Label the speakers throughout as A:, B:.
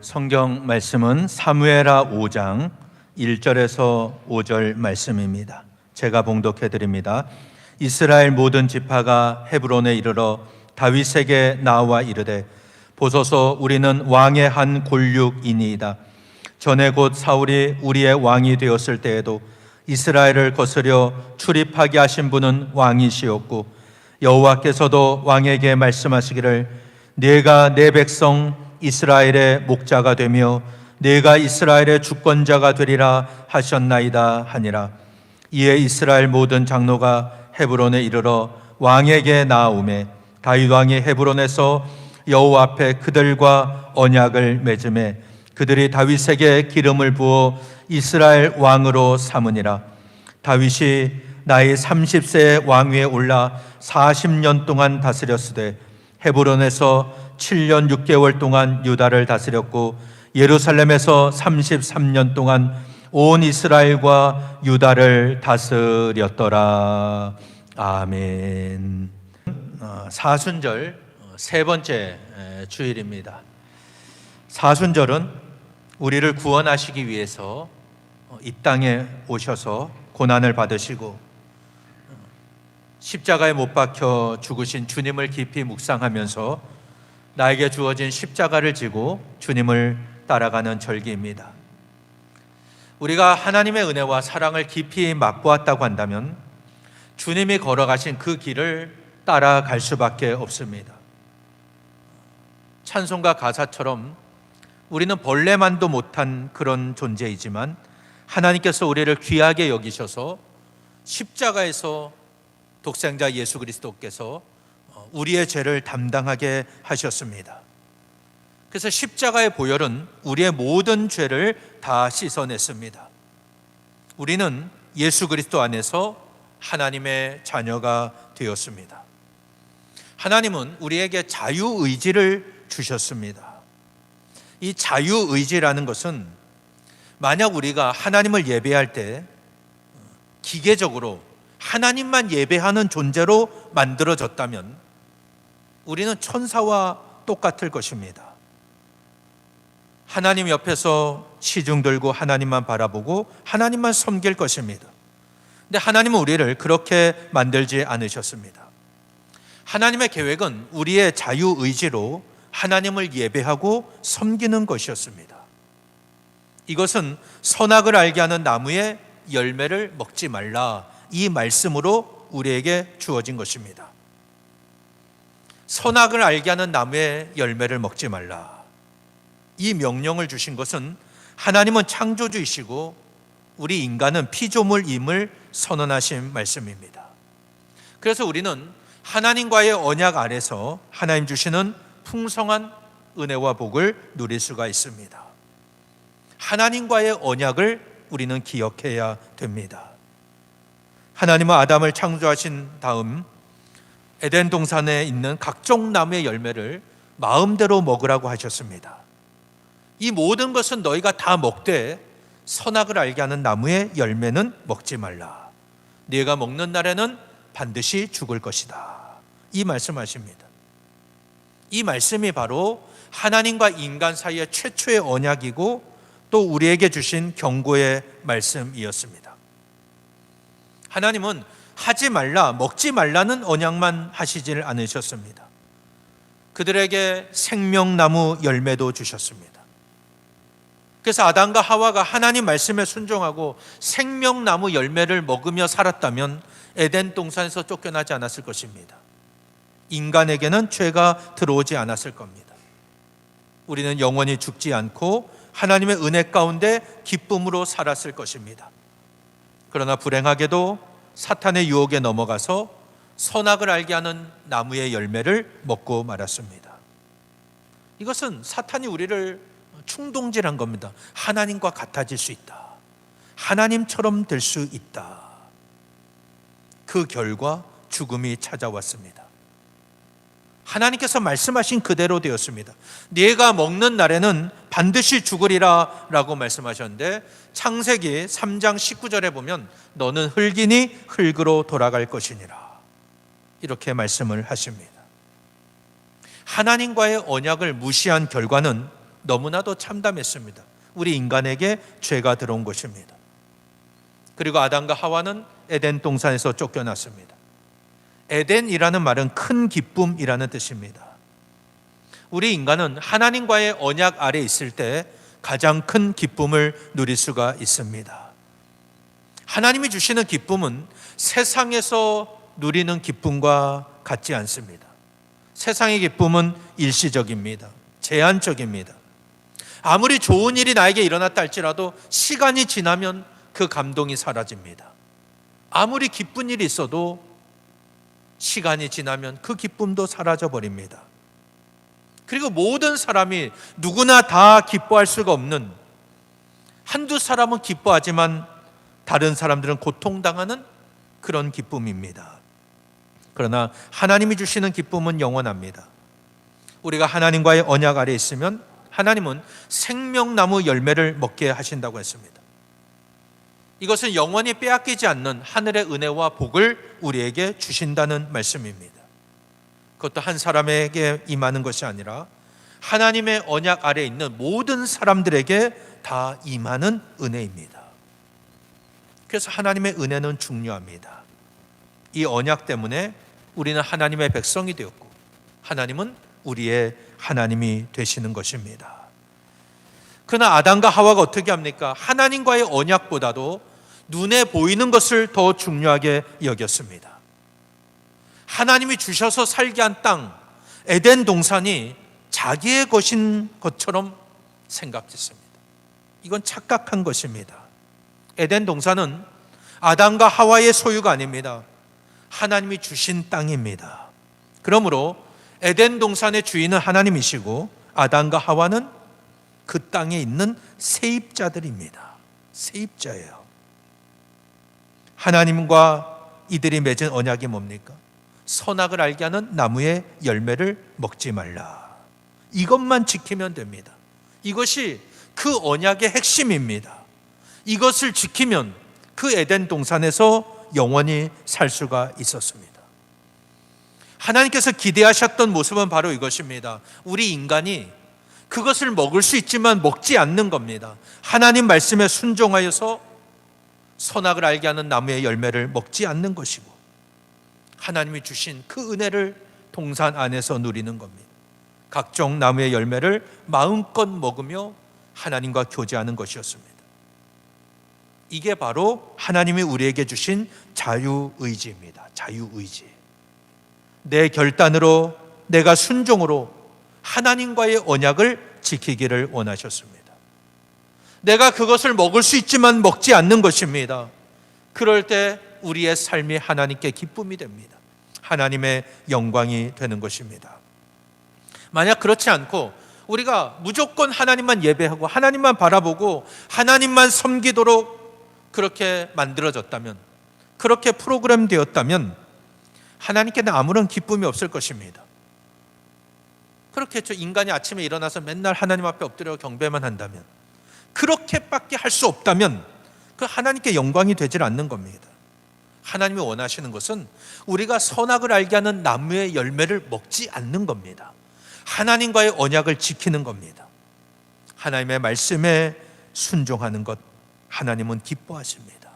A: 성경 말씀은 사무엘하 5장 1절에서 5절 말씀입니다. 제가 봉독해 드립니다. 이스라엘 모든 지파가 헤브론에 이르러 다윗에게 나와 이르되 보소서 우리는 왕의 한 골육이니이다. 전에 곧 사울이 우리의 왕이 되었을 때에도 이스라엘을 거스려 출입하게 하신 분은 왕이시었고 여호와께서도 왕에게 말씀하시기를 네가 내 백성 이스라엘의 목자가 되며 네가 이스라엘의 주권자가 되리라 하셨나이다 하니라. 이에 이스라엘 모든 장로가 헤브론에 이르러 왕에게 나아오매 다윗 왕이 헤브론에서 여호와 앞에 그들과 언약을 맺음에 그들이 다윗에게 기름을 부어 이스라엘 왕으로 삼으니라. 다윗이 나이 30세에 왕위에 올라 40년 동안 다스렸으되 헤브론에서 7년 6개월 동안 유다를 다스렸고 예루살렘에서 33년 동안 온 이스라엘과 유다를 다스렸더라. 아멘. 사순절 세 번째 주일입니다. 사순절은 우리를 구원하시기 위해서 이 땅에 오셔서 고난을 받으시고 십자가에 못 박혀 죽으신 주님을 깊이 묵상하면서 나에게 주어진 십자가를 지고 주님을 따라가는 절기입니다. 우리가 하나님의 은혜와 사랑을 깊이 맛보았다고 한다면 주님이 걸어가신 그 길을 따라갈 수밖에 없습니다. 찬송가 가사처럼 우리는 벌레만도 못한 그런 존재이지만 하나님께서 우리를 귀하게 여기셔서 십자가에서 독생자 예수 그리스도께서 우리의 죄를 담당하게 하셨습니다. 그래서 십자가의 보혈은 우리의 모든 죄를 다 씻어냈습니다. 우리는 예수 그리스도 안에서 하나님의 자녀가 되었습니다. 하나님은 우리에게 자유의지를 주셨습니다. 이 자유의지라는 것은 만약 우리가 하나님을 예배할 때 기계적으로 하나님만 예배하는 존재로 만들어졌다면 우리는 천사와 똑같을 것입니다. 하나님 옆에서 시중 들고 하나님만 바라보고 하나님만 섬길 것입니다. 근데 하나님은 우리를 그렇게 만들지 않으셨습니다. 하나님의 계획은 우리의 자유의지로 하나님을 예배하고 섬기는 것이었습니다. 이것은 선악을 알게 하는 나무의 열매를 먹지 말라, 이 말씀으로 우리에게 주어진 것입니다. 선악을 알게 하는 나무의 열매를 먹지 말라, 이 명령을 주신 것은 하나님은 창조주이시고 우리 인간은 피조물임을 선언하신 말씀입니다. 그래서 우리는 하나님과의 언약 아래서 하나님 주시는 풍성한 은혜와 복을 누릴 수가 있습니다. 하나님과의 언약을 우리는 기억해야 됩니다. 하나님은 아담을 창조하신 다음 에덴 동산에 있는 각종 나무의 열매를 마음대로 먹으라고 하셨습니다. 이 모든 것은 너희가 다 먹되 선악을 알게 하는 나무의 열매는 먹지 말라. 네가 먹는 날에는 반드시 죽을 것이다. 이 말씀하십니다. 이 말씀이 바로 하나님과 인간 사이의 최초의 언약이고 또 우리에게 주신 경고의 말씀이었습니다. 하나님은 하지 말라, 먹지 말라는 언약만 하시질 않으셨습니다. 그들에게 생명나무 열매도 주셨습니다. 그래서 아담과 하와가 하나님 말씀에 순종하고 생명나무 열매를 먹으며 살았다면 에덴 동산에서 쫓겨나지 않았을 것입니다. 인간에게는 죄가 들어오지 않았을 겁니다. 우리는 영원히 죽지 않고 하나님의 은혜 가운데 기쁨으로 살았을 것입니다. 그러나 불행하게도 사탄의 유혹에 넘어가서 선악을 알게 하는 나무의 열매를 먹고 말았습니다. 이것은 사탄이 우리를 충동질한 겁니다. 하나님과 같아질 수 있다. 하나님처럼 될 수 있다. 그 결과 죽음이 찾아왔습니다. 하나님께서 말씀하신 그대로 되었습니다. 네가 먹는 날에는 반드시 죽으리라 라고 말씀하셨는데 창세기 3장 19절에 보면 너는 흙이니 흙으로 돌아갈 것이니라, 이렇게 말씀을 하십니다. 하나님과의 언약을 무시한 결과는 너무나도 참담했습니다. 우리 인간에게 죄가 들어온 것입니다. 그리고 아담과 하와는 에덴 동산에서 쫓겨났습니다. 에덴이라는 말은 큰 기쁨이라는 뜻입니다. 우리 인간은 하나님과의 언약 아래 있을 때 가장 큰 기쁨을 누릴 수가 있습니다. 하나님이 주시는 기쁨은 세상에서 누리는 기쁨과 같지 않습니다. 세상의 기쁨은 일시적입니다. 제한적입니다. 아무리 좋은 일이 나에게 일어났다 할지라도 시간이 지나면 그 감동이 사라집니다. 아무리 기쁜 일이 있어도 시간이 지나면 그 기쁨도 사라져 버립니다. 그리고 모든 사람이 누구나 다 기뻐할 수가 없는, 한두 사람은 기뻐하지만 다른 사람들은 고통당하는 그런 기쁨입니다. 그러나 하나님이 주시는 기쁨은 영원합니다. 우리가 하나님과의 언약 아래 있으면 하나님은 생명나무 열매를 먹게 하신다고 했습니다. 이것은 영원히 빼앗기지 않는 하늘의 은혜와 복을 우리에게 주신다는 말씀입니다. 그것도 한 사람에게 임하는 것이 아니라 하나님의 언약 아래 있는 모든 사람들에게 다 임하는 은혜입니다. 그래서 하나님의 은혜는 중요합니다. 이 언약 때문에 우리는 하나님의 백성이 되었고 하나님은 우리의 하나님이 되시는 것입니다. 그러나 아담과 하와가 어떻게 합니까? 하나님과의 언약보다도 눈에 보이는 것을 더 중요하게 여겼습니다. 하나님이 주셔서 살게 한 땅, 에덴 동산이 자기의 것인 것처럼 생각했습니다. 이건 착각한 것입니다. 에덴 동산은 아담과 하와의 소유가 아닙니다. 하나님이 주신 땅입니다. 그러므로 에덴 동산의 주인은 하나님이시고 아담과 하와는 그 땅에 있는 세입자들입니다. 세입자예요. 하나님과 이들이 맺은 언약이 뭡니까? 선악을 알게 하는 나무의 열매를 먹지 말라. 이것만 지키면 됩니다. 이것이 그 언약의 핵심입니다. 이것을 지키면 그 에덴 동산에서 영원히 살 수가 있었습니다. 하나님께서 기대하셨던 모습은 바로 이것입니다. 우리 인간이 그것을 먹을 수 있지만 먹지 않는 겁니다. 하나님 말씀에 순종하여서 선악을 알게 하는 나무의 열매를 먹지 않는 것이고 하나님이 주신 그 은혜를 동산 안에서 누리는 겁니다. 각종 나무의 열매를 마음껏 먹으며 하나님과 교제하는 것이었습니다. 이게 바로 하나님이 우리에게 주신 자유의지입니다. 자유의지. 내 결단으로, 내가 순종으로 하나님과의 언약을 지키기를 원하셨습니다. 내가 그것을 먹을 수 있지만 먹지 않는 것입니다. 그럴 때 우리의 삶이 하나님께 기쁨이 됩니다. 하나님의 영광이 되는 것입니다. 만약 그렇지 않고 우리가 무조건 하나님만 예배하고 하나님만 바라보고 하나님만 섬기도록 그렇게 만들어졌다면, 그렇게 프로그램 되었다면 하나님께는 아무런 기쁨이 없을 것입니다. 그렇겠죠. 인간이 아침에 일어나서 맨날 하나님 앞에 엎드려 경배만 한다면, 그렇게밖에 할 수 없다면 그 하나님께 영광이 되질 않는 겁니다. 하나님이 원하시는 것은 우리가 선악을 알게 하는 나무의 열매를 먹지 않는 겁니다. 하나님과의 언약을 지키는 겁니다. 하나님의 말씀에 순종하는 것, 하나님은 기뻐하십니다.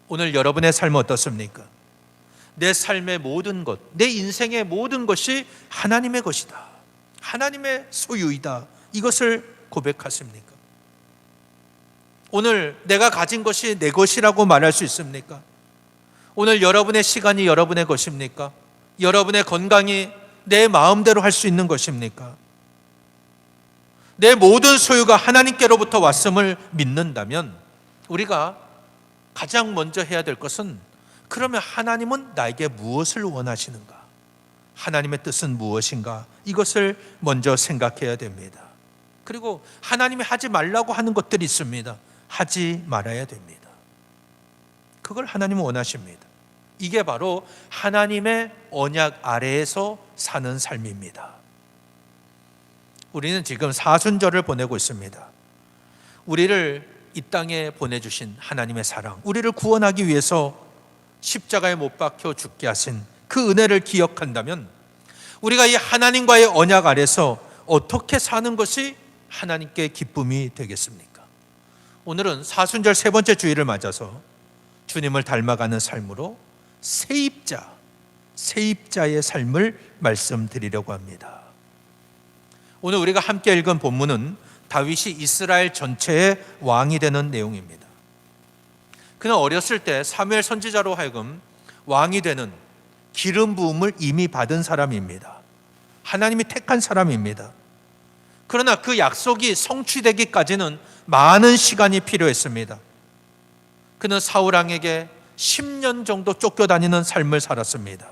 A: 오늘 여러분의 삶은 어떻습니까? 내 삶의 모든 것, 내 인생의 모든 것이 하나님의 것이다, 하나님의 소유이다, 이것을 고백하십니까? 오늘 내가 가진 것이 내 것이라고 말할 수 있습니까? 오늘 여러분의 시간이 여러분의 것입니까? 여러분의 건강이 내 마음대로 할 수 있는 것입니까? 내 모든 소유가 하나님께로부터 왔음을 믿는다면 우리가 가장 먼저 해야 될 것은, 그러면 하나님은 나에게 무엇을 원하시는가? 하나님의 뜻은 무엇인가? 이것을 먼저 생각해야 됩니다. 그리고 하나님이 하지 말라고 하는 것들이 있습니다. 하지 말아야 됩니다. 그걸 하나님은 원하십니다. 이게 바로 하나님의 언약 아래에서 사는 삶입니다. 우리는 지금 사순절을 보내고 있습니다. 우리를 이 땅에 보내주신 하나님의 사랑, 우리를 구원하기 위해서 십자가에 못 박혀 죽게 하신 그 은혜를 기억한다면 우리가 이 하나님과의 언약 아래서 어떻게 사는 것이 하나님께 기쁨이 되겠습니까? 오늘은 사순절 세 번째 주일을 맞아서 주님을 닮아가는 삶으로 세입자의 삶을 말씀드리려고 합니다. 오늘 우리가 함께 읽은 본문은 다윗이 이스라엘 전체의 왕이 되는 내용입니다. 그는 어렸을 때 사무엘 선지자로 하여금 왕이 되는 기름 부음을 이미 받은 사람입니다. 하나님이 택한 사람입니다. 그러나 그 약속이 성취되기까지는 많은 시간이 필요했습니다. 그는 사울 왕에게 10년 정도 쫓겨다니는 삶을 살았습니다.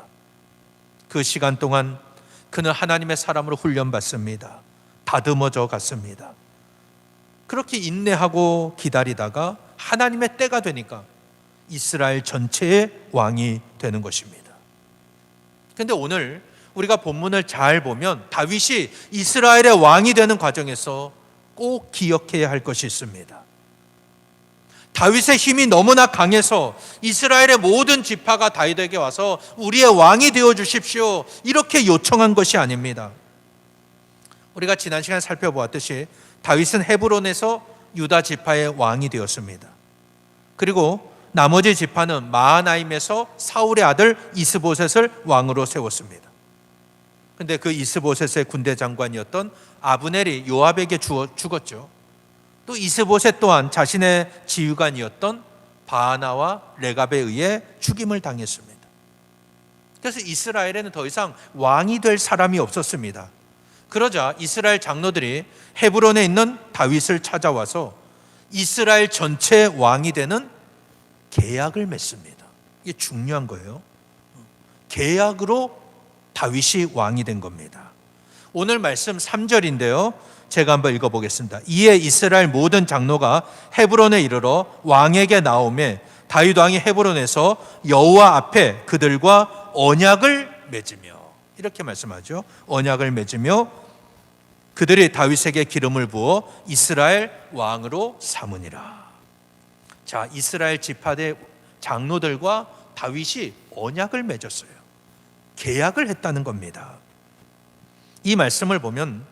A: 그 시간 동안 그는 하나님의 사람으로 훈련받습니다. 다듬어져 갔습니다. 그렇게 인내하고 기다리다가 하나님의 때가 되니까 이스라엘 전체의 왕이 되는 것입니다. 그런데 오늘 우리가 본문을 잘 보면 다윗이 이스라엘의 왕이 되는 과정에서 꼭 기억해야 할 것이 있습니다. 다윗의 힘이 너무나 강해서 이스라엘의 모든 지파가 다윗에게 와서 우리의 왕이 되어 주십시오 이렇게 요청한 것이 아닙니다. 우리가 지난 시간에 살펴보았듯이 다윗은 헤브론에서 유다 지파의 왕이 되었습니다. 그리고 나머지 지파는 마하나임에서 사울의 아들 이스보셋을 왕으로 세웠습니다. 그런데 그 이스보셋의 군대 장관이었던 아브넬이 요압에게 죽었죠. 또 이스보셋 또한 자신의 지휘관이었던 바하나와 레갑에 의해 죽임을 당했습니다. 그래서 이스라엘에는 더 이상 왕이 될 사람이 없었습니다. 그러자 이스라엘 장로들이 헤브론에 있는 다윗을 찾아와서 이스라엘 전체 왕이 되는 계약을 맺습니다. 이게 중요한 거예요. 계약으로 다윗이 왕이 된 겁니다. 오늘 말씀 3절인데요. 제가 한번 읽어보겠습니다. 이에 이스라엘 모든 장로가 헤브론에 이르러 왕에게 나오매 다윗 왕이 헤브론에서 여호와 앞에 그들과 언약을 맺으며, 이렇게 말씀하죠. 언약을 맺으며 그들이 다윗에게 기름을 부어 이스라엘 왕으로 삼으니라. 자, 이스라엘 지파대 장로들과 다윗이 언약을 맺었어요. 계약을 했다는 겁니다. 이 말씀을 보면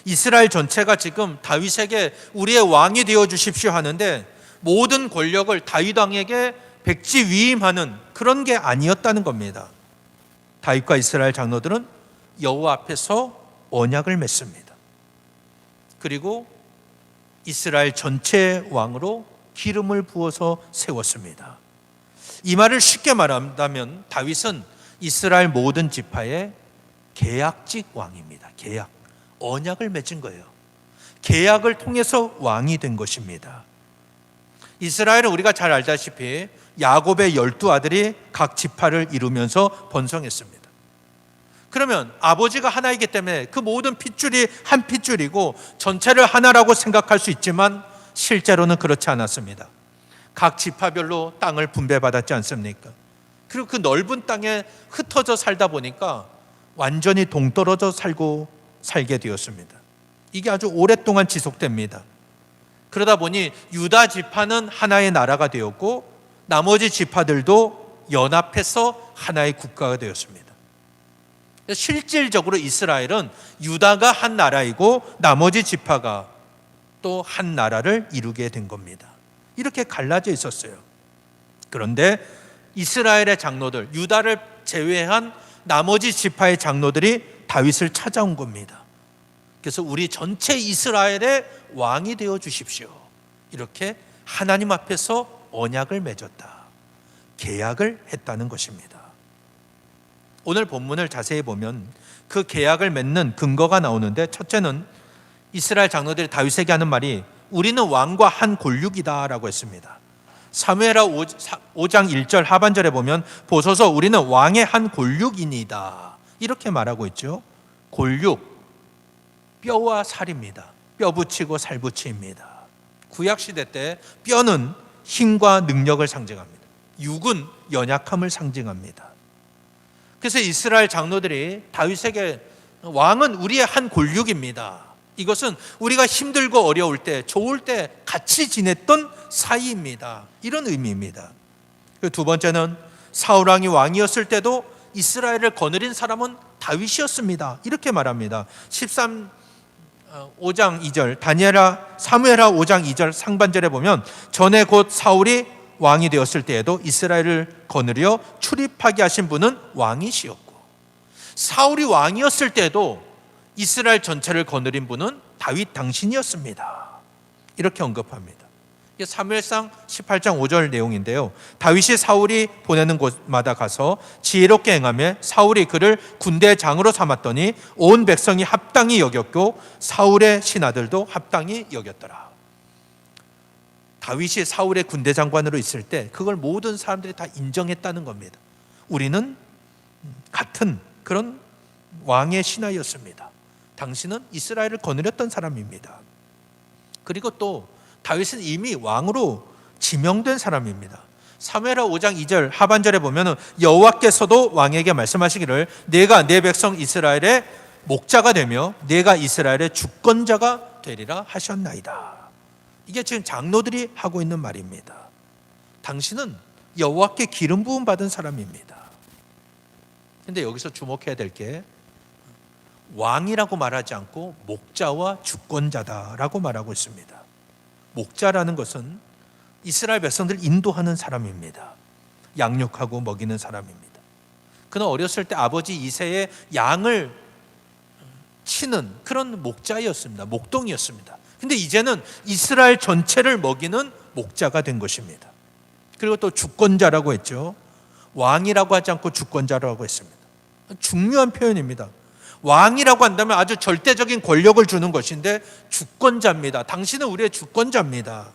A: 이스라엘 전체가 지금 다윗에게 우리의 왕이 되어 주십시오 하는데 모든 권력을 다윗 왕에게 백지위임하는 그런 게 아니었다는 겁니다. 다윗과 이스라엘 장로들은 여호와 앞에서 언약을 맺습니다. 그리고 이스라엘 전체의 왕으로 기름을 부어서 세웠습니다. 이 말을 쉽게 말한다면 다윗은 이스라엘 모든 지파의 계약직 왕입니다. 계약, 언약을 맺은 거예요. 계약을 통해서 왕이 된 것입니다. 이스라엘은 우리가 잘 알다시피 야곱의 12아들이 각 지파를 이루면서 번성했습니다. 그러면 아버지가 하나이기 때문에 그 모든 핏줄이 한 핏줄이고 전체를 하나라고 생각할 수 있지만 실제로는 그렇지 않았습니다. 각 지파별로 땅을 분배받았지 않습니까? 그리고 그 넓은 땅에 흩어져 살다 보니까 완전히 동떨어져 살게 되었습니다. 이게 아주 오랫동안 지속됩니다. 그러다 보니 유다 지파는 하나의 나라가 되었고 나머지 지파들도 연합해서 하나의 국가가 되었습니다. 실질적으로 이스라엘은 유다가 한 나라이고 나머지 지파가 또 한 나라를 이루게 된 겁니다. 이렇게 갈라져 있었어요. 그런데 이스라엘의 장로들, 유다를 제외한 나머지 지파의 장로들이 다윗을 찾아온 겁니다. 그래서 우리 전체 이스라엘의 왕이 되어 주십시오. 이렇게 하나님 앞에서 언약을 맺었다. 계약을 했다는 것입니다. 오늘 본문을 자세히 보면 그 계약을 맺는 근거가 나오는데, 첫째는 이스라엘 장로들이 다윗에게 하는 말이 우리는 왕과 한 골육이다 라고 했습니다. 사무엘하 5장 1절 하반절에 보면 보소서 우리는 왕의 한 골육이니다 이렇게 말하고 있죠. 골육, 뼈와 살입니다. 뼈 붙이고 살 붙이입니다. 구약시대 때 뼈는 힘과 능력을 상징합니다. 육은 연약함을 상징합니다. 그래서 이스라엘 장로들이 다윗에게 왕은 우리의 한 골육입니다. 이것은 우리가 힘들고 어려울 때, 좋을 때 같이 지냈던 사이입니다. 이런 의미입니다. 두 번째는 사울 왕이 왕이었을 때도 이스라엘을 거느린 사람은 다윗이었습니다. 이렇게 말합니다. 5장 2절, 사무엘하 5장 2절 상반절에 보면 전에 곧 사울이 왕이 되었을 때에도 이스라엘을 거느려 출입하게 하신 분은 왕이시었고, 사울이 왕이었을 때도 이스라엘 전체를 거느린 분은 다윗 당신이었습니다. 이렇게 언급합니다. 이게 사무엘상 18장 5절 내용인데요. 다윗이 사울이 보내는 곳마다 가서 지혜롭게 행하며 사울이 그를 군대장으로 삼았더니 온 백성이 합당히 여겼고 사울의 신하들도 합당히 여겼더라. 다윗이 사울의 군대 장관으로 있을 때 그걸 모든 사람들이 다 인정했다는 겁니다. 우리는 같은 그런 왕의 신하였습니다. 당신은 이스라엘을 거느렸던 사람입니다. 그리고 또 다윗은 이미 왕으로 지명된 사람입니다. 사무엘하 5장 2절 하반절에 보면 여호와께서도 왕에게 말씀하시기를 내가 내 백성 이스라엘의 목자가 되며 내가 이스라엘의 주권자가 되리라 하셨나이다. 이게 지금 장로들이 하고 있는 말입니다. 당신은 여호와께 기름 부음 받은 사람입니다. 그런데 여기서 주목해야 될 게 왕이라고 말하지 않고 목자와 주권자다라고 말하고 있습니다. 목자라는 것은 이스라엘 백성들을 인도하는 사람입니다. 양육하고 먹이는 사람입니다. 그는 어렸을 때 아버지 이새의 양을 치는 그런 목자였습니다. 목동이었습니다. 근데 이제는 이스라엘 전체를 먹이는 목자가 된 것입니다. 그리고 또 주권자라고 했죠. 왕이라고 하지 않고 주권자라고 했습니다. 중요한 표현입니다. 왕이라고 한다면 아주 절대적인 권력을 주는 것인데 주권자입니다. 당신은 우리의 주권자입니다.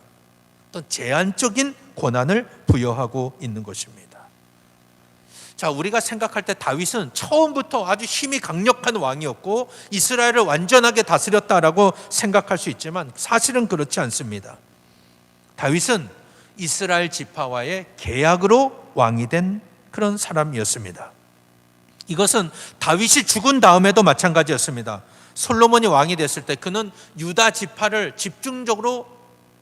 A: 어떤 제한적인 권한을 부여하고 있는 것입니다. 자, 우리가 생각할 때 다윗은 처음부터 아주 힘이 강력한 왕이었고 이스라엘을 완전하게 다스렸다라고 생각할 수 있지만 사실은 그렇지 않습니다. 다윗은 이스라엘 지파와의 계약으로 왕이 된 그런 사람이었습니다. 이것은 다윗이 죽은 다음에도 마찬가지였습니다. 솔로몬이 왕이 됐을 때 그는 유다 지파를 집중적으로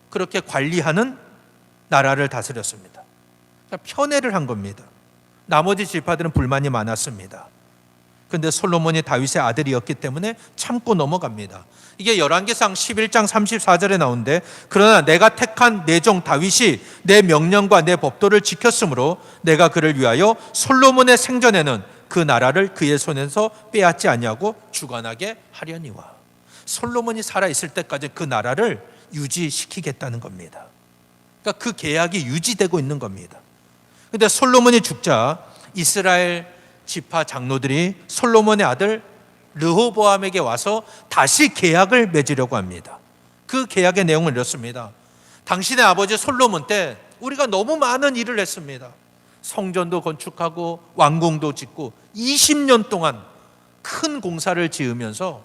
A: 그렇게 관리하는 나라를 다스렸습니다. 편애를 한 겁니다. 나머지 지파들은 불만이 많았습니다. 그런데 솔로몬이 다윗의 아들이었기 때문에 참고 넘어갑니다. 이게 열왕기상 11장 34절에 나오는데 그러나 내가 택한 내 종 다윗이 내 명령과 내 법도를 지켰으므로 내가 그를 위하여 솔로몬의 생전에는 그 나라를 그의 손에서 빼앗지 아니하고 주관하게 하려니와. 솔로몬이 살아있을 때까지 그 나라를 유지시키겠다는 겁니다. 그러니까 그 계약이 유지되고 있는 겁니다. 그런데 솔로몬이 죽자 이스라엘 지파 장로들이 솔로몬의 아들 르호보암에게 와서 다시 계약을 맺으려고 합니다. 그 계약의 내용은 이렇습니다. 당신의 아버지 솔로몬 때 우리가 너무 많은 일을 했습니다. 성전도 건축하고 왕궁도 짓고 20년 동안 큰 공사를 지으면서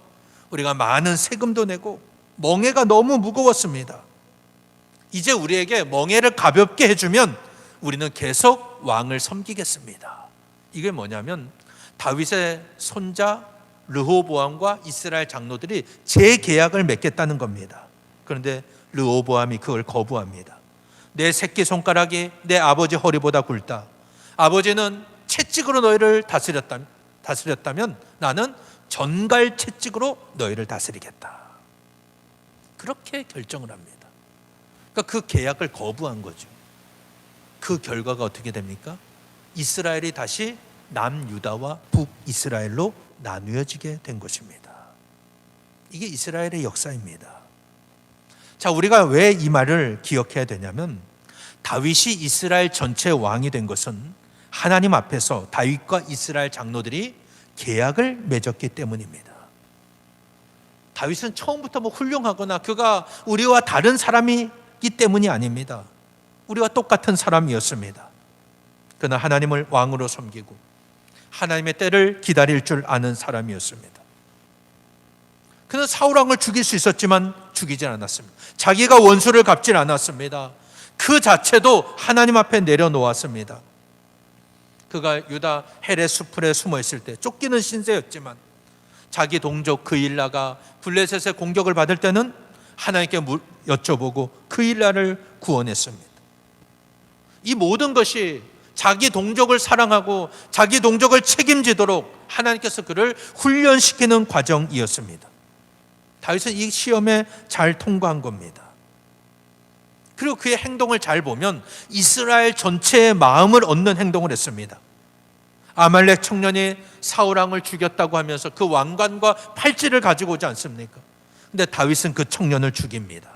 A: 우리가 많은 세금도 내고 멍해가 너무 무거웠습니다. 이제 우리에게 멍해를 가볍게 해주면 우리는 계속 왕을 섬기겠습니다. 이게 뭐냐면 다윗의 손자 르호보암과 이스라엘 장로들이 재계약을 맺겠다는 겁니다. 그런데 르호보암이 그걸 거부합니다. 내 새끼손가락이 내 아버지 허리보다 굵다. 아버지는 채찍으로 너희를 다스렸다면 나는 전갈 채찍으로 너희를 다스리겠다. 그렇게 결정을 합니다. 그러니까 그 계약을 거부한 거죠. 그 결과가 어떻게 됩니까? 이스라엘이 다시 남유다와 북이스라엘로 나누어지게 된 것입니다. 이게 이스라엘의 역사입니다. 자, 우리가 왜 이 말을 기억해야 되냐면 다윗이 이스라엘 전체의 왕이 된 것은 하나님 앞에서 다윗과 이스라엘 장로들이 계약을 맺었기 때문입니다. 다윗은 처음부터 훌륭하거나 그가 우리와 다른 사람이기 때문이 아닙니다. 우리와 똑같은 사람이었습니다. 그는 하나님을 왕으로 섬기고 하나님의 때를 기다릴 줄 아는 사람이었습니다. 그는 사울 왕을 죽일 수 있었지만 죽이질 않았습니다. 자기가 원수를 갚질 않았습니다. 그 자체도 하나님 앞에 내려놓았습니다. 그가 유다 헤레 수풀에 숨어 있을 때 쫓기는 신세였지만 자기 동족 그일라가 블레셋의 공격을 받을 때는 하나님께 여쭤보고 그일라를 구원했습니다. 이 모든 것이 자기 동족을 사랑하고 자기 동족을 책임지도록 하나님께서 그를 훈련시키는 과정이었습니다. 다윗은 이 시험에 잘 통과한 겁니다. 그리고 그의 행동을 잘 보면 이스라엘 전체의 마음을 얻는 행동을 했습니다. 아말렉 청년이 사울 왕을 죽였다고 하면서 그 왕관과 팔찌를 가지고 오지 않습니까? 근데 다윗은 그 청년을 죽입니다.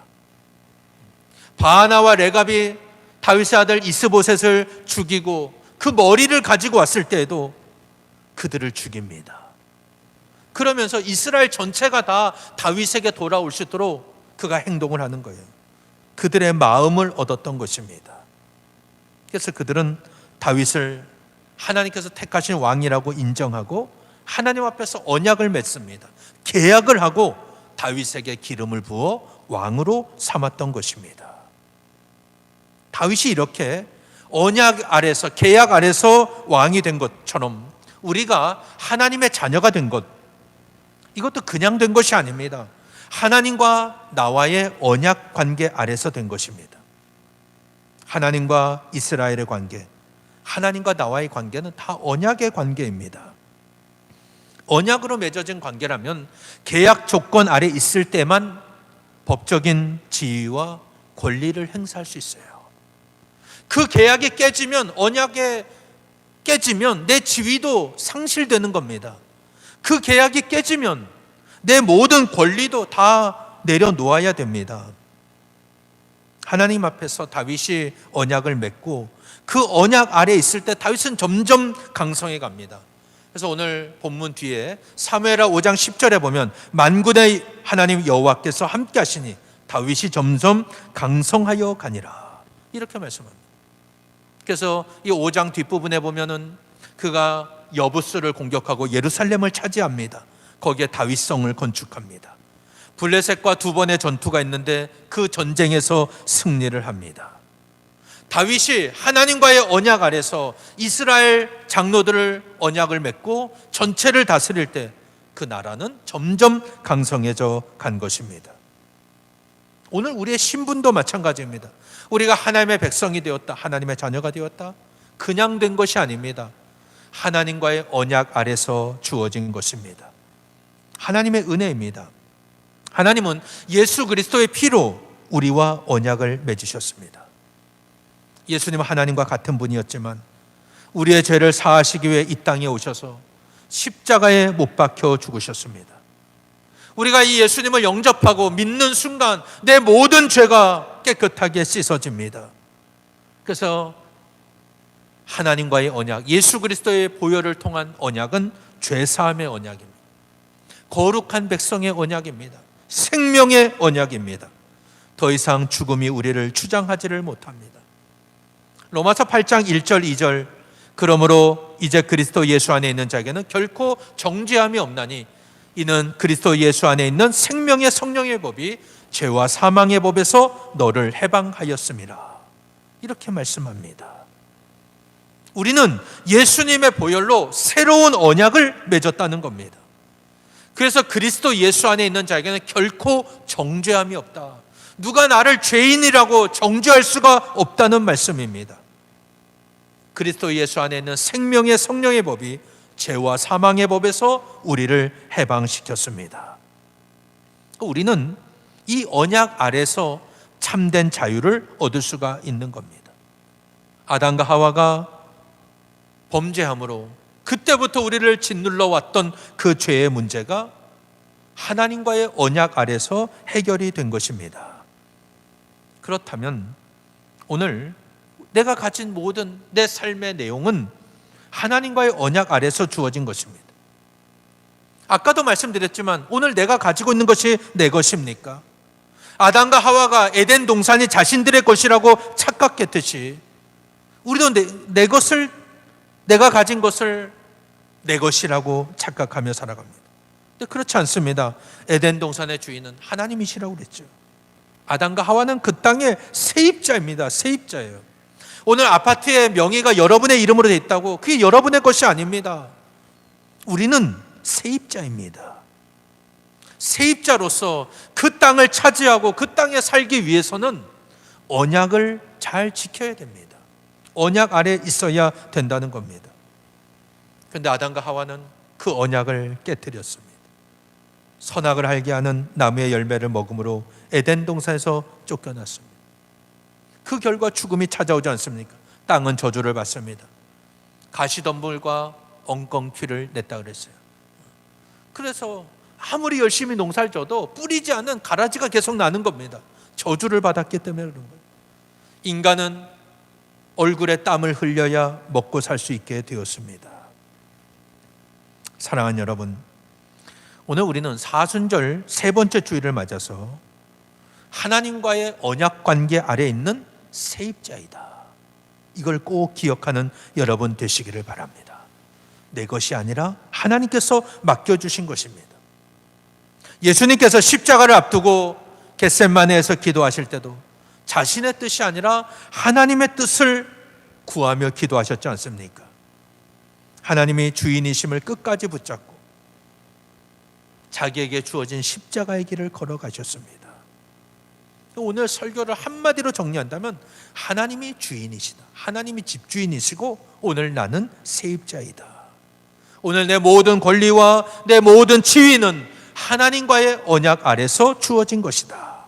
A: 바하나와 레갑이 다윗의 아들 이스보셋을 죽이고 그 머리를 가지고 왔을 때에도 그들을 죽입니다. 그러면서 이스라엘 전체가 다 다윗에게 돌아올 수 있도록 그가 행동을 하는 거예요. 그들의 마음을 얻었던 것입니다. 그래서 그들은 다윗을 하나님께서 택하신 왕이라고 인정하고 하나님 앞에서 언약을 맺습니다. 계약을 하고 다윗에게 기름을 부어 왕으로 삼았던 것입니다. 다윗이 이렇게 언약 아래서, 계약 아래서 왕이 된 것처럼 우리가 하나님의 자녀가 된 것, 이것도 그냥 된 것이 아닙니다. 하나님과 나와의 언약 관계 아래서 된 것입니다. 하나님과 이스라엘의 관계, 하나님과 나와의 관계는 다 언약의 관계입니다. 언약으로 맺어진 관계라면 계약 조건 아래 있을 때만 법적인 지위와 권리를 행사할 수 있어요. 그 계약이 깨지면, 언약이 깨지면 내 지위도 상실되는 겁니다. 그 계약이 깨지면 내 모든 권리도 다 내려놓아야 됩니다. 하나님 앞에서 다윗이 언약을 맺고 그 언약 아래에 있을 때 다윗은 점점 강성해 갑니다. 그래서 오늘 본문 뒤에 사무엘하 5장 10절에 보면 만군의 하나님 여호와께서 함께 하시니 다윗이 점점 강성하여 가니라, 이렇게 말씀합니다. 그래서 이 5장 뒷부분에 보면은 그가 여부스를 공격하고 예루살렘을 차지합니다. 거기에 다윗성을 건축합니다. 블레셋과 두 번의 전투가 있는데 그 전쟁에서 승리를 합니다. 다윗이 하나님과의 언약 아래서 이스라엘 장로들을 언약을 맺고 전체를 다스릴 때 그 나라는 점점 강성해져 간 것입니다. 오늘 우리의 신분도 마찬가지입니다. 우리가 하나님의 백성이 되었다, 하나님의 자녀가 되었다, 그냥 된 것이 아닙니다. 하나님과의 언약 아래서 주어진 것입니다. 하나님의 은혜입니다. 하나님은 예수 그리스도의 피로 우리와 언약을 맺으셨습니다. 예수님은 하나님과 같은 분이었지만 우리의 죄를 사하시기 위해 이 땅에 오셔서 십자가에 못 박혀 죽으셨습니다. 우리가 이 예수님을 영접하고 믿는 순간 내 모든 죄가 깨끗하게 씻어집니다. 그래서 하나님과의 언약, 예수 그리스도의 보혈을 통한 언약은 죄사함의 언약입니다. 거룩한 백성의 언약입니다. 생명의 언약입니다. 더 이상 죽음이 우리를 주장하지를 못합니다. 로마서 8장 1절 2절, 그러므로 이제 그리스도 예수 안에 있는 자에게는 결코 정죄함이 없나니 이는 그리스도 예수 안에 있는 생명의 성령의 법이 죄와 사망의 법에서 너를 해방하였음이라, 이렇게 말씀합니다. 우리는 예수님의 보혈로 새로운 언약을 맺었다는 겁니다. 그래서 그리스도 예수 안에 있는 자에게는 결코 정죄함이 없다. 누가 나를 죄인이라고 정죄할 수가 없다는 말씀입니다. 그리스도 예수 안에 있는 생명의 성령의 법이 죄와 사망의 법에서 우리를 해방시켰습니다. 우리는 이 언약 아래서 참된 자유를 얻을 수가 있는 겁니다. 아담과 하와가 범죄함으로 그때부터 우리를 짓눌러 왔던 그 죄의 문제가 하나님과의 언약 아래서 해결이 된 것입니다. 그렇다면 오늘 내가 가진 모든 내 삶의 내용은 하나님과의 언약 아래서 주어진 것입니다. 아까도 말씀드렸지만 오늘 내가 가지고 있는 것이 내 것입니까? 아담과 하와가 에덴 동산이 자신들의 것이라고 착각했듯이 우리도 내 것을, 내가 가진 것을 내 것이라고 착각하며 살아갑니다. 근데 그렇지 않습니다. 에덴 동산의 주인은 하나님이시라고 그랬죠. 아담과 하와는 그 땅의 세입자입니다. 세입자예요. 오늘 아파트의 명의가 여러분의 이름으로 되어 있다고 그게 여러분의 것이 아닙니다. 우리는 세입자입니다. 세입자로서 그 땅을 차지하고 그 땅에 살기 위해서는 언약을 잘 지켜야 됩니다. 언약 아래 있어야 된다는 겁니다. 그런데 아담과 하와는 그 언약을 깨뜨렸습니다. 선악을 알게 하는 나무의 열매를 먹음으로 에덴 동산에서 쫓겨났습니다. 그 결과 죽음이 찾아오지 않습니까? 땅은 저주를 받습니다. 가시덤불과 엉겅퀴를 냈다 그랬어요. 그래서 아무리 열심히 농사를 져도 뿌리지 않은 가라지가 계속 나는 겁니다. 저주를 받았기 때문에 그런 거예요. 인간은 얼굴에 땀을 흘려야 먹고 살 수 있게 되었습니다. 사랑하는 여러분, 오늘 우리는 사순절 세 번째 주일을 맞아서 하나님과의 언약 관계 아래에 있는 세입자이다, 이걸 꼭 기억하는 여러분 되시기를 바랍니다. 내 것이 아니라 하나님께서 맡겨주신 것입니다. 예수님께서 십자가를 앞두고 겟세마네에서 기도하실 때도 자신의 뜻이 아니라 하나님의 뜻을 구하며 기도하셨지 않습니까? 하나님이 주인이심을 끝까지 붙잡고 자기에게 주어진 십자가의 길을 걸어가셨습니다. 오늘 설교를 한마디로 정리한다면 하나님이 주인이시다, 하나님이 집주인이시고 오늘 나는 세입자이다. 오늘 내 모든 권리와 내 모든 지위는 하나님과의 언약 아래서 주어진 것이다.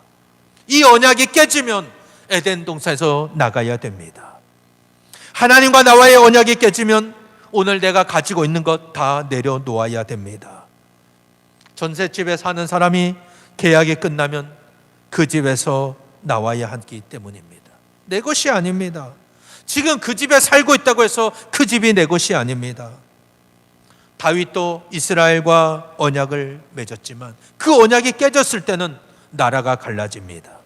A: 이 언약이 깨지면 에덴 동산에서 나가야 됩니다. 하나님과 나와의 언약이 깨지면 오늘 내가 가지고 있는 것 다 내려놓아야 됩니다. 전셋집에 사는 사람이 계약이 끝나면 그 집에서 나와야 하기 때문입니다. 내 것이 아닙니다. 지금 그 집에 살고 있다고 해서 그 집이 내 것이 아닙니다. 다윗도 이스라엘과 언약을 맺었지만 그 언약이 깨졌을 때는 나라가 갈라집니다.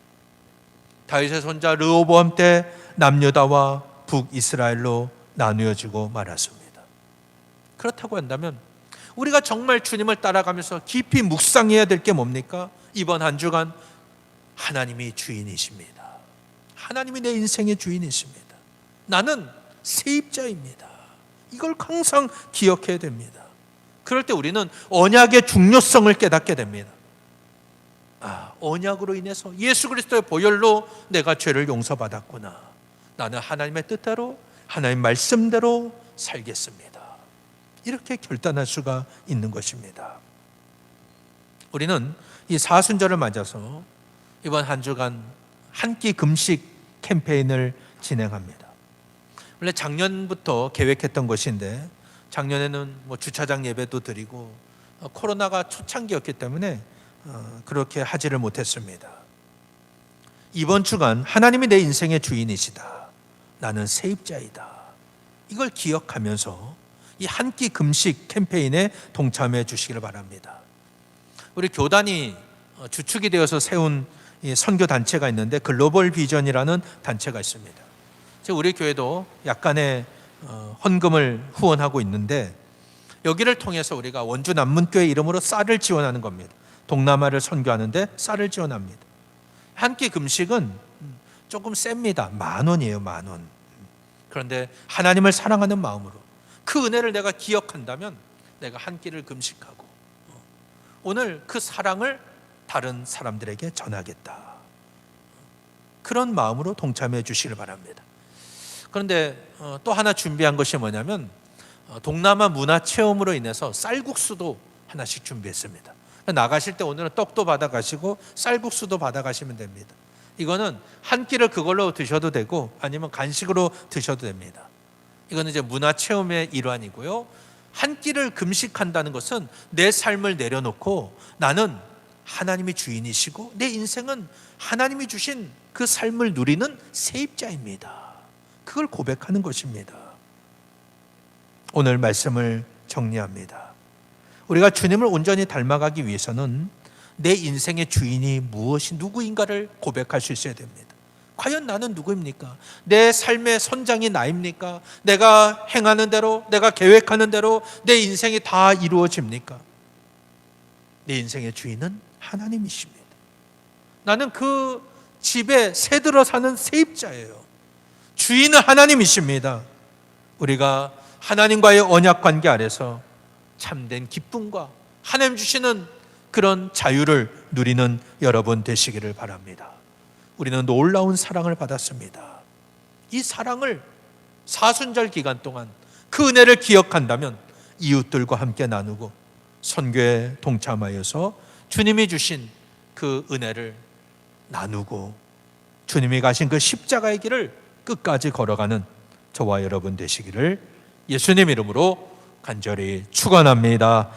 A: 다윗의 손자 르호보암 때 남유다와 북이스라엘로 나누어지고 말았습니다. 그렇다고 한다면 우리가 정말 주님을 따라가면서 깊이 묵상해야 될 게 뭡니까? 이번 한 주간 하나님이 주인이십니다. 하나님이 내 인생의 주인이십니다. 나는 세입자입니다. 이걸 항상 기억해야 됩니다. 그럴 때 우리는 언약의 중요성을 깨닫게 됩니다. 언약으로 인해서 예수 그리스도의 보혈로 내가 죄를 용서받았구나. 나는 하나님의 뜻대로, 하나님의 말씀대로 살겠습니다. 이렇게 결단할 수가 있는 것입니다. 우리는 이 사순절을 맞아서 이번 한 주간 한 끼 금식 캠페인을 진행합니다. 원래 작년부터 계획했던 것인데 작년에는 주차장 예배도 드리고 코로나가 초창기였기 때문에 그렇게 하지를 못했습니다. 이번 주간 하나님이 내 인생의 주인이시다, 나는 세입자이다, 이걸 기억하면서 이 한 끼 금식 캠페인에 동참해 주시기를 바랍니다. 우리 교단이 주축이 되어서 세운 선교 단체가 있는데 글로벌 비전이라는 단체가 있습니다. 우리 교회도 약간의 헌금을 후원하고 있는데 여기를 통해서 우리가 원주 남문교회 이름으로 쌀을 지원하는 겁니다. 동남아를 선교하는데 쌀을 지원합니다. 한 끼 금식은 조금 셉니다. 10,000원이에요, 10,000원. 그런데 하나님을 사랑하는 마음으로 그 은혜를 내가 기억한다면 내가 한 끼를 금식하고 오늘 그 사랑을 다른 사람들에게 전하겠다, 그런 마음으로 동참해 주시길 바랍니다. 그런데 또 하나 준비한 것이 뭐냐면 동남아 문화 체험으로 인해서 쌀국수도 하나씩 준비했습니다. 나가실 때 오늘은 떡도 받아가시고 쌀국수도 받아가시면 됩니다. 이거는 한 끼를 그걸로 드셔도 되고 아니면 간식으로 드셔도 됩니다. 이거는 이제 문화 체험의 일환이고요. 한 끼를 금식한다는 것은 내 삶을 내려놓고 나는 하나님이 주인이시고 내 인생은 하나님이 주신 그 삶을 누리는 세입자입니다. 그걸 고백하는 것입니다. 오늘 말씀을 정리합니다. 우리가 주님을 온전히 닮아가기 위해서는 내 인생의 주인이 무엇이 누구인가를 고백할 수 있어야 됩니다. 과연 나는 누구입니까? 내 삶의 선장이 나입니까? 내가 행하는 대로, 내가 계획하는 대로 내 인생이 다 이루어집니까? 내 인생의 주인은 하나님이십니다. 나는 그 집에 새들어 사는 세입자예요. 주인은 하나님이십니다. 우리가 하나님과의 언약 관계 아래서 참된 기쁨과 하나님 주시는 그런 자유를 누리는 여러분 되시기를 바랍니다. 우리는 놀라운 사랑을 받았습니다. 이 사랑을 사순절 기간 동안 그 은혜를 기억한다면 이웃들과 함께 나누고 선교에 동참하여서 주님이 주신 그 은혜를 나누고 주님이 가신 그 십자가의 길을 끝까지 걸어가는 저와 여러분 되시기를 예수님 이름으로 간절히 축원합니다.